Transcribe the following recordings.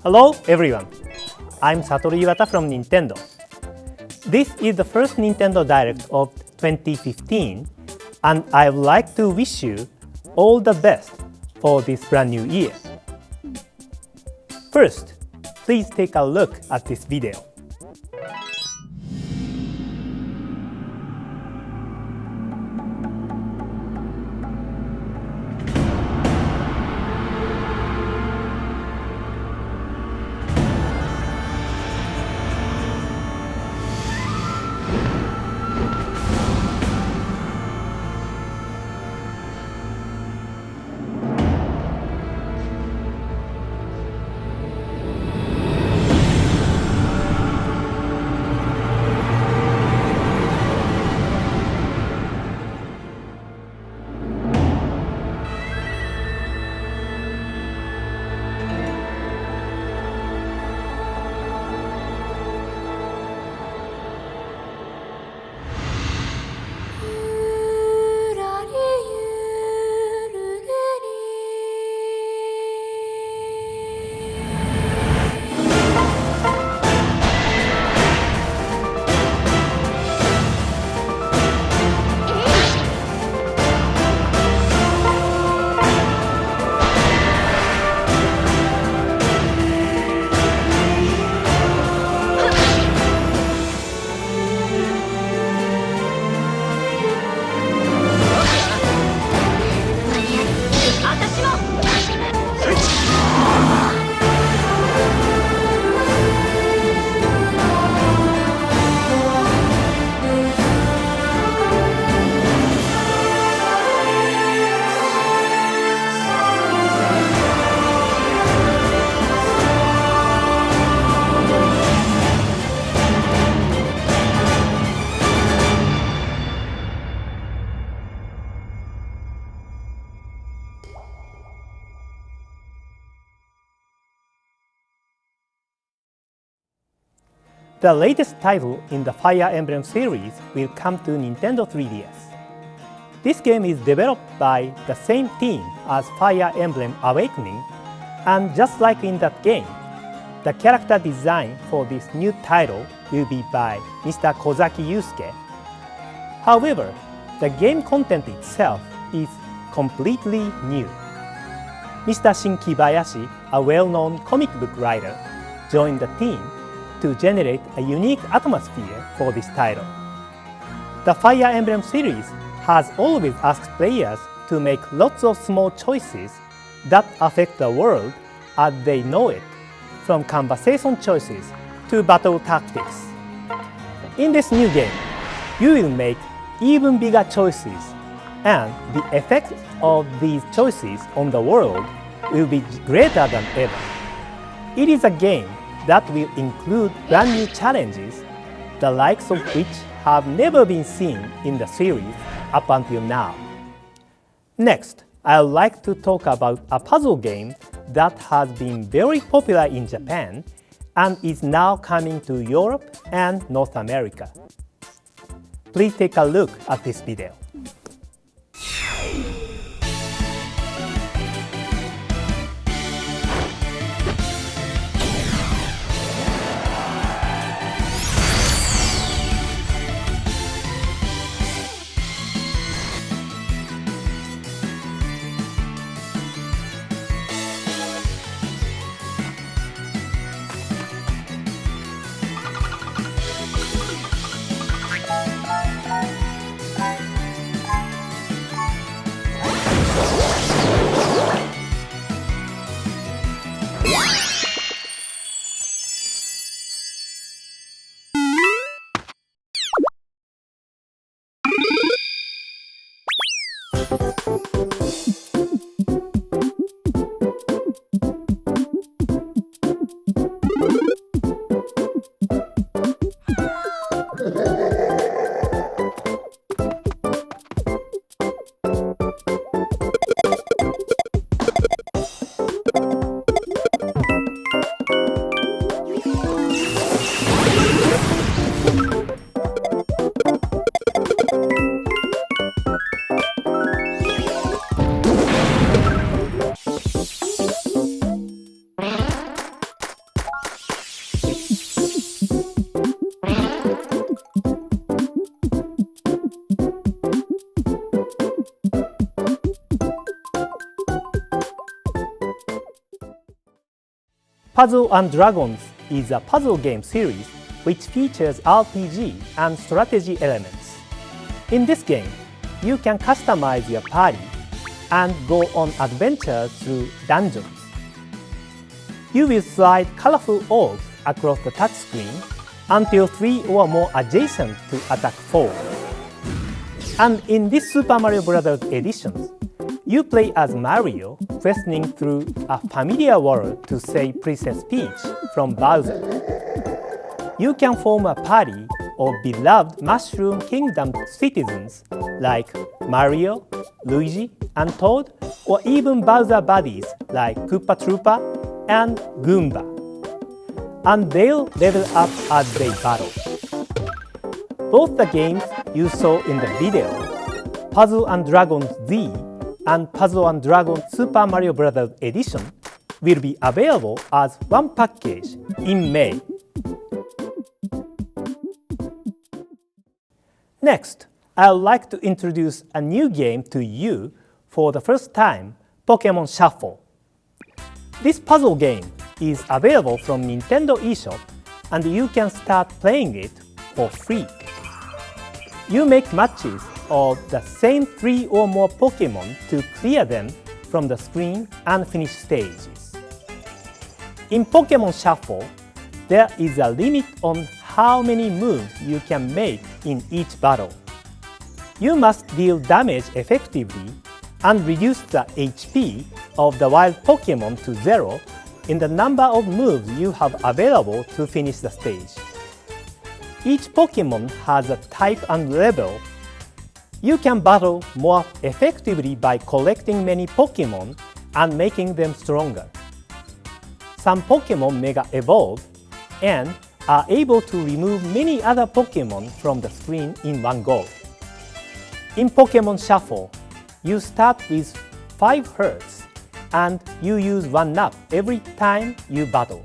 Hello everyone, I'm Satoru Iwata from Nintendo. This is the first Nintendo Direct of 2015 and I would like to wish you all the best for this brand new year. First, please take a look at this video. The latest title in the Fire Emblem series will come to Nintendo 3DS. This game is developed by the same team as Fire Emblem Awakening, and just like in that game, the character design for this new title will be by Mr. Kozaki Yusuke. However, the game content itself is completely new. Mr. Shin Kibayashi, a well-known comic book writer, joined the team to generate a unique atmosphere for this title. The Fire Emblem series has always asked players to make lots of small choices that affect the world as they know it, from conversation choices to battle tactics. In this new game, you will make even bigger choices, and the effect of these choices on the world will be greater than ever. It is a game that will include brand new challenges, the likes of which have never been seen in the series up until now. Next, I would like to talk about a puzzle game that has been very popular in Japan and is now coming to Europe and North America. Please take a look at this video. Puzzle & Dragons is a puzzle game series which features RPG and strategy elements. In this game, you can customize your party and go on adventures through dungeons. You will slide colorful orbs across the touchscreen until 3 or more adjacent to attack 4. And in this Super Mario Bros. Edition, you play as Mario, questing through a familiar world to save Princess Peach from Bowser. You can form a party of beloved Mushroom Kingdom citizens like Mario, Luigi, and Toad, or even Bowser buddies like Koopa Troopa and Goomba. And they'll level up as they battle. Both the games you saw in the video, Puzzle & Dragons Z and Puzzle & Dragons Super Mario Bros. Edition, will be available as one package in May. Next, I would like to introduce a new game to you for the first time, Pokémon Shuffle. This puzzle game is available from Nintendo eShop and you can start playing it for free. You make matches of the same 3 or more Pokémon to clear them from the screen and finish stages. In Pokémon Shuffle, there is a limit on how many moves you can make in each battle. You must deal damage effectively and reduce the HP of the wild Pokémon to 0 in the number of moves you have available to finish the stage. Each Pokémon has a type and level. You can battle more effectively by collecting many Pokémon and making them stronger. Some Pokémon Mega Evolve and are able to remove many other Pokémon from the screen in one go. In Pokémon Shuffle, you start with 5 hearts and you use 1 up every time you battle.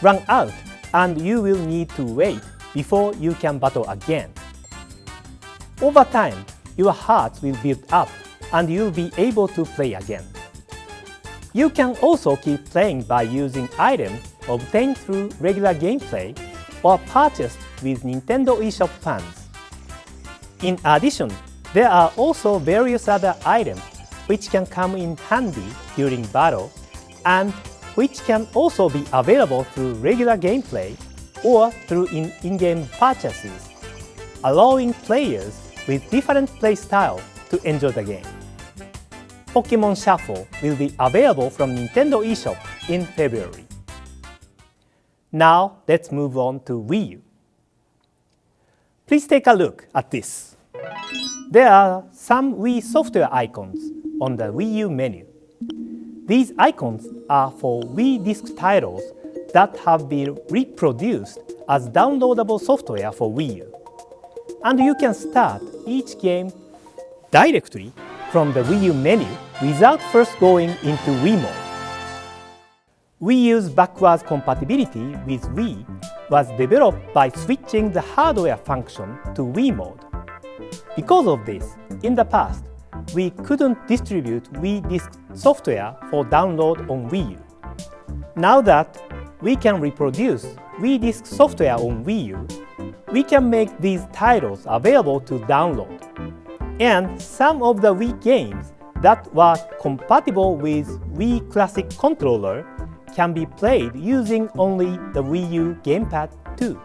Run out and you will need to wait before you can battle again. Over time, your hearts will build up and you'll be able to play again. You can also keep playing by using items obtained through regular gameplay or purchased with Nintendo eShop funds. In addition, there are also various other items which can come in handy during battle and which can also be available through regular gameplay or through in-game purchases, allowing players with different play styles to enjoy the game. Pokémon Shuffle will be available from Nintendo eShop in February. Now let's move on to Wii U. Please take a look at this. There are some Wii software icons on the Wii U menu. These icons are for Wii disc titles that have been reproduced as downloadable software for Wii U. And you can start each game directly from the Wii U menu without first going into Wii mode. Wii U's backwards compatibility with Wii was developed by switching the hardware function to Wii mode. Because of this, in the past, we couldn't distribute Wii disc software for download on Wii U. Now that we can reproduce Wii disc software on Wii U, we can make these titles available to download. And some of the Wii games that were compatible with Wii Classic controller can be played using only the Wii U gamepad too.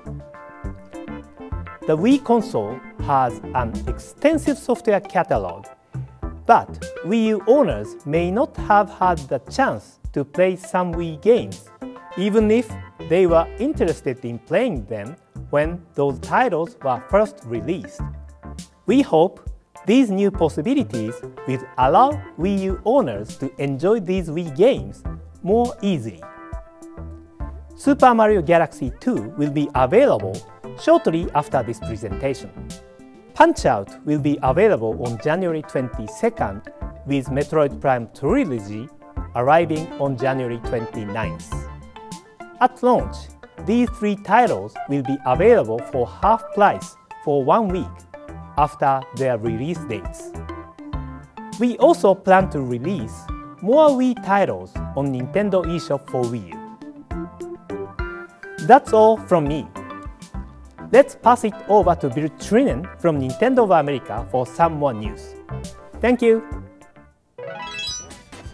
The Wii console has an extensive software catalog, but Wii U owners may not have had the chance to play some Wii games, even if they were interested in playing them when those titles were first released. We hope these new possibilities will allow Wii U owners to enjoy these Wii games more easily. Super Mario Galaxy 2 will be available shortly after this presentation. Punch-Out will be available on January 22nd, with Metroid Prime Trilogy arriving on January 29th. At launch, these 3 titles will be available for half price for 1 week after their release dates. We also plan to release more Wii titles on Nintendo eShop for Wii U. That's all from me. Let's pass it over to Bill Trinan from Nintendo of America for some more news. Thank you.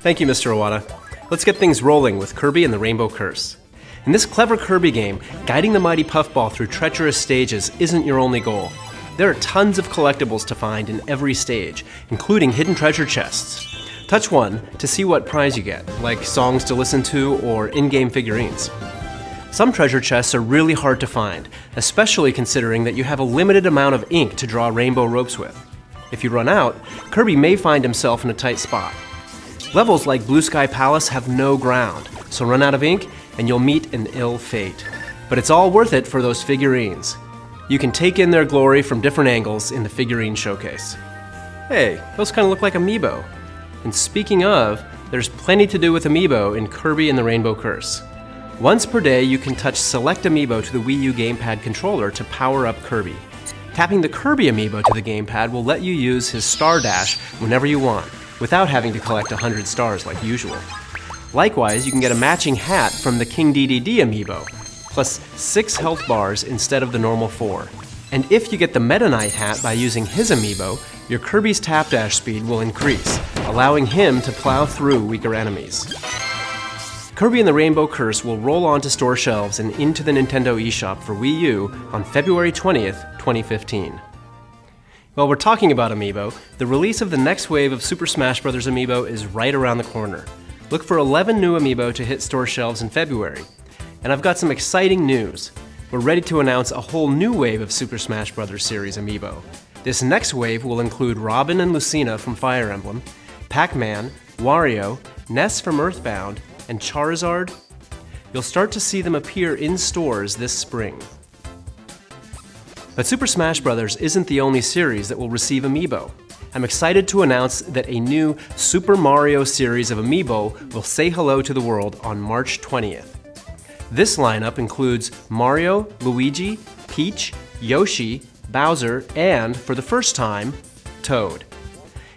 Thank you, Mr. Iwata. Let's get things rolling with Kirby and the Rainbow Curse. In this clever Kirby game, guiding the mighty puffball through treacherous stages isn't your only goal. There are tons of collectibles to find in every stage, including hidden treasure chests. Touch one to see what prize you get, like songs to listen to or in-game figurines. Some treasure chests are really hard to find, especially considering that you have a limited amount of ink to draw rainbow ropes with. If you run out, Kirby may find himself in a tight spot. Levels like Blue Sky Palace have no ground, so run out of ink and you'll meet an ill fate. But it's all worth it for those figurines. You can take in their glory from different angles in the figurine showcase. Hey, those kind of look like amiibo. And speaking of, there's plenty to do with amiibo in Kirby and the Rainbow Curse. Once per day, you can touch Select Amiibo to the Wii U gamepad controller to power up Kirby. Tapping the Kirby amiibo to the gamepad will let you use his Star Dash whenever you want, without having to collect 100 stars like usual. Likewise, you can get a matching hat from the King DDD amiibo, plus 6 health bars instead of the normal 4. And if you get the Meta Knight hat by using his amiibo, your Kirby's tap dash speed will increase, allowing him to plow through weaker enemies. Kirby and the Rainbow Curse will roll onto store shelves and into the Nintendo eShop for Wii U on February 20th, 2015. While we're talking about amiibo, the release of the next wave of Super Smash Bros. Amiibo is right around the corner. Look for 11 new amiibo to hit store shelves in February. And I've got some exciting news. We're ready to announce a whole new wave of Super Smash Bros. Series amiibo. This next wave will include Robin and Lucina from Fire Emblem, Pac-Man, Wario, Ness from Earthbound, and Charizard. You'll start to see them appear in stores this spring. But Super Smash Bros. Isn't the only series that will receive amiibo. I'm excited to announce that a new Super Mario series of amiibo will say hello to the world on March 20th. This lineup includes Mario, Luigi, Peach, Yoshi, Bowser, and, for the first time, Toad.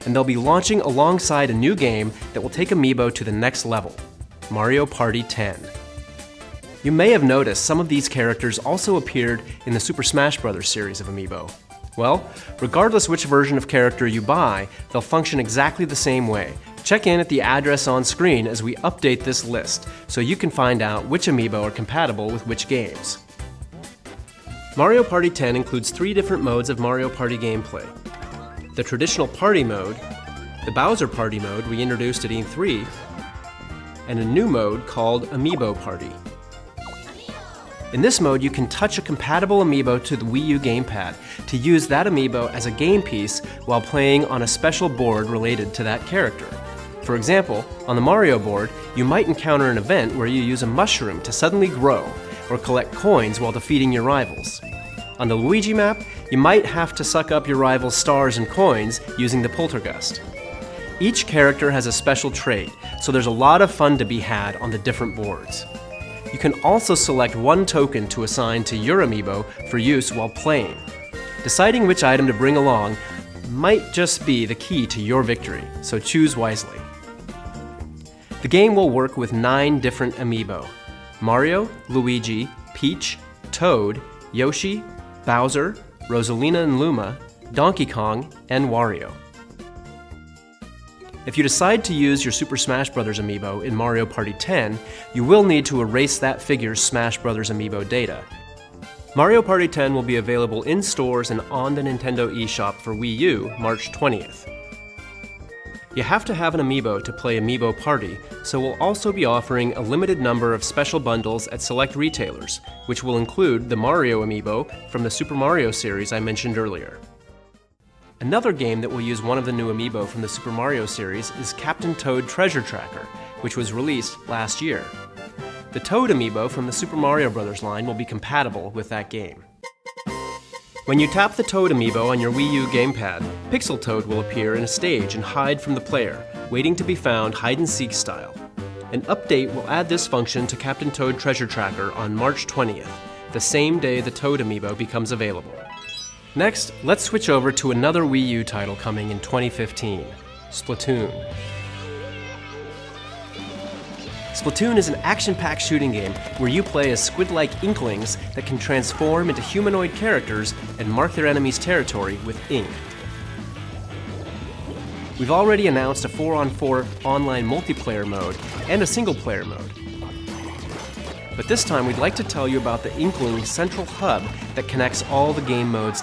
And they'll be launching alongside a new game that will take amiibo to the next level, Mario Party 10. You may have noticed some of these characters also appeared in the Super Smash Bros. Series of amiibo. Well, regardless which version of character you buy, they'll function exactly the same way. Check in at the address on screen as we update this list, so you can find out which amiibo are compatible with which games. Mario Party 10 includes 3 different modes of Mario Party gameplay. The traditional party mode, the Bowser Party mode we introduced at E3, and a new mode called Amiibo Party. In this mode, you can touch a compatible amiibo to the Wii U gamepad to use that amiibo as a game piece while playing on a special board related to that character. For example, on the Mario board, you might encounter an event where you use a mushroom to suddenly grow or collect coins while defeating your rivals. On the Luigi map, you might have to suck up your rival's stars and coins using the Poltergust. Each character has a special trait, so there's a lot of fun to be had on the different boards. You can also select one token to assign to your amiibo for use while playing. Deciding which item to bring along might just be the key to your victory, so choose wisely. The game will work with 9 different amiibo: Mario, Luigi, Peach, Toad, Yoshi, Bowser, Rosalina and Luma, Donkey Kong, and Wario. If you decide to use your Super Smash Bros. Amiibo in Mario Party 10, you will need to erase that figure's Smash Bros. Amiibo data. Mario Party 10 will be available in stores and on the Nintendo eShop for Wii U March 20th. You have to have an amiibo to play Amiibo Party, so we'll also be offering a limited number of special bundles at select retailers, which will include the Mario amiibo from the Super Mario series I mentioned earlier. Another game that will use one of the new amiibo from the Super Mario series is Captain Toad Treasure Tracker, which was released last year. The Toad amiibo from the Super Mario Bros. Line will be compatible with that game. When you tap the Toad amiibo on your Wii U gamepad, Pixel Toad will appear in a stage and hide from the player, waiting to be found hide-and-seek style. An update will add this function to Captain Toad Treasure Tracker on March 20th, the same day the Toad amiibo becomes available. Next, let's switch over to another Wii U title coming in 2015, Splatoon. Splatoon is an action-packed shooting game where you play as squid-like inklings that can transform into humanoid characters and mark their enemies' territory with ink. We've already announced a 4-on-4 online multiplayer mode and a single-player mode. But this time we'd like to tell you about the Inkling central hub that connects all the game modes